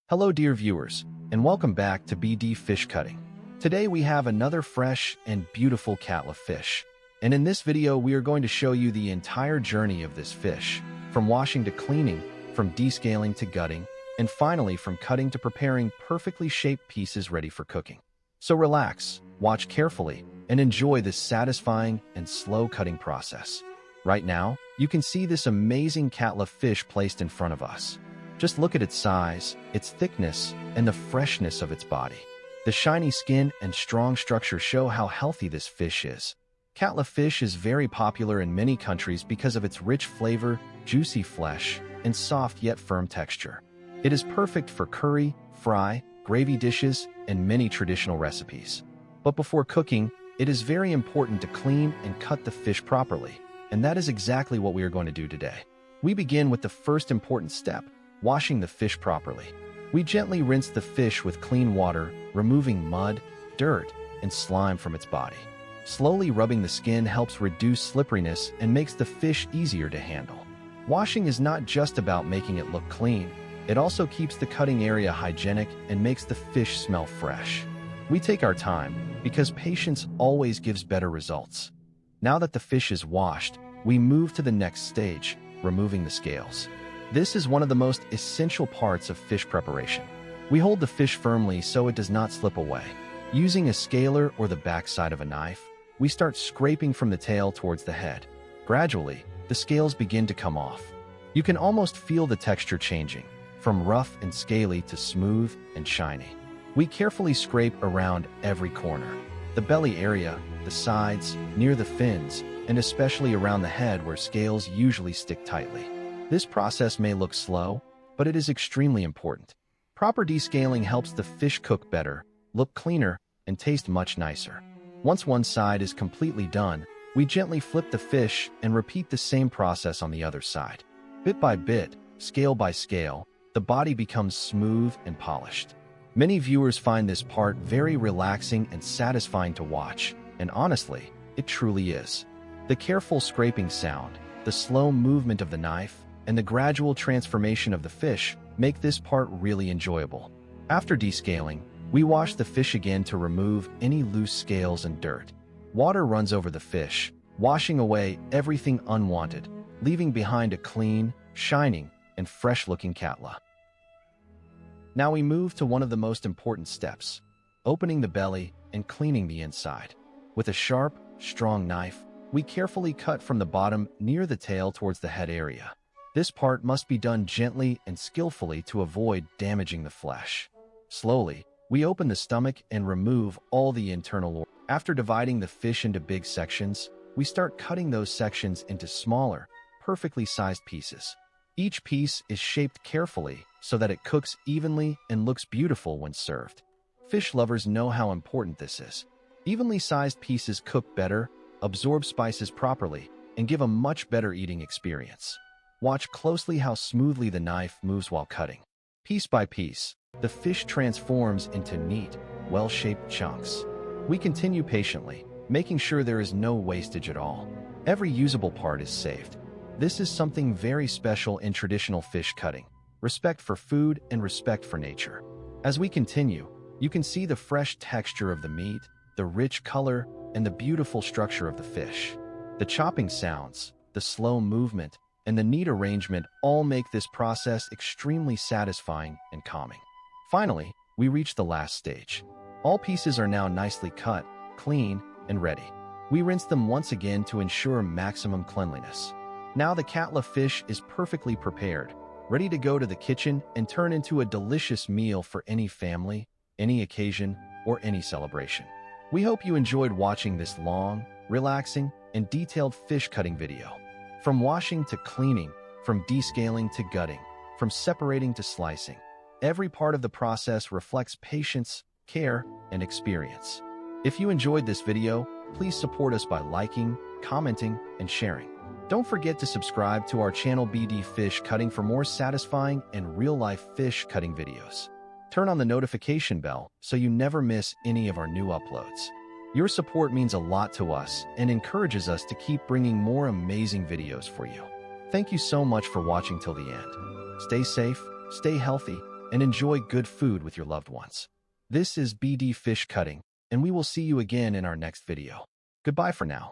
Hello dear viewers, and welcome back to BD Fish Cutting. Today we have another fresh and beautiful Katla fish. And in this video we are going to show you the entire journey of this fish, from washing to cleaning, from descaling to gutting, and finally from cutting to preparing perfectly shaped pieces ready for cooking. So relax, watch carefully, and enjoy this satisfying and slow cutting process. Right now, you can see this amazing Katla fish placed in front of us. Just look at its size, its thickness, and the freshness of its body. The shiny skin and strong structure show how healthy this fish is. Katla fish is very popular in many countries because of its rich flavor, juicy flesh, and soft yet firm texture. It is perfect for curry, fry, gravy dishes, and many traditional recipes. But before cooking, it is very important to clean and cut the fish properly, and that is exactly what we are going to do today. We begin with the first important step, washing the fish properly. We gently rinse the fish with clean water, removing mud, dirt, and slime from its body. Slowly rubbing the skin helps reduce slipperiness and makes the fish easier to handle. Washing is not just about making it look clean, it also keeps the cutting area hygienic and makes the fish smell fresh. We take our time because patience always gives better results. Now that the fish is washed, we move to the next stage, removing the scales. This is one of the most essential parts of fish preparation. We hold the fish firmly so it does not slip away. Using a scaler or the backside of a knife, we start scraping from the tail towards the head. Gradually, the scales begin to come off. You can almost feel the texture changing, from rough and scaly to smooth and shiny. We carefully scrape around every corner, the belly area, the sides, near the fins, and especially around the head where scales usually stick tightly. This process may look slow, but it is extremely important. Proper descaling helps the fish cook better, look cleaner, and taste much nicer. Once one side is completely done, we gently flip the fish and repeat the same process on the other side. Bit by bit, scale by scale, the body becomes smooth and polished. Many viewers find this part very relaxing and satisfying to watch, and honestly, it truly is. The careful scraping sound, the slow movement of the knife, and the gradual transformation of the fish make this part really enjoyable. After descaling, we wash the fish again to remove any loose scales and dirt. Water runs over the fish, washing away everything unwanted, leaving behind a clean, shining, and fresh-looking Katla. Now we move to one of the most important steps, opening the belly and cleaning the inside. With a sharp, strong knife, we carefully cut from the bottom near the tail towards the head area. This part must be done gently and skillfully to avoid damaging the flesh. Slowly, we open the stomach and remove all the internal organs. After dividing the fish into big sections, we start cutting those sections into smaller, perfectly sized pieces. Each piece is shaped carefully so that it cooks evenly and looks beautiful when served. Fish lovers know how important this is. Evenly sized pieces cook better, absorb spices properly, and give a much better eating experience. Watch closely how smoothly the knife moves while cutting. Piece by piece, the fish transforms into neat, well-shaped chunks. We continue patiently, making sure there is no wastage at all. Every usable part is saved. This is something very special in traditional fish cutting: respect for food and respect for nature. As we continue, you can see the fresh texture of the meat, the rich color, and the beautiful structure of the fish. The chopping sounds, the slow movement, and the neat arrangement all make this process extremely satisfying and calming. Finally, we reach the last stage. All pieces are now nicely cut, clean, and ready. We rinse them once again to ensure maximum cleanliness. Now the Katla fish is perfectly prepared, ready to go to the kitchen and turn into a delicious meal for any family, any occasion, or any celebration. We hope you enjoyed watching this long, relaxing, and detailed fish cutting video. From washing to cleaning, from descaling to gutting, from separating to slicing, every part of the process reflects patience, care, and experience. If you enjoyed this video, please support us by liking, commenting, and sharing. Don't forget to subscribe to our channel BD Fish Cutting for more satisfying and real-life fish cutting videos. Turn on the notification bell so you never miss any of our new uploads. Your support means a lot to us and encourages us to keep bringing more amazing videos for you. Thank you so much for watching till the end. Stay safe, stay healthy, and enjoy good food with your loved ones. This is BD Fish Cutting, and we will see you again in our next video. Goodbye for now.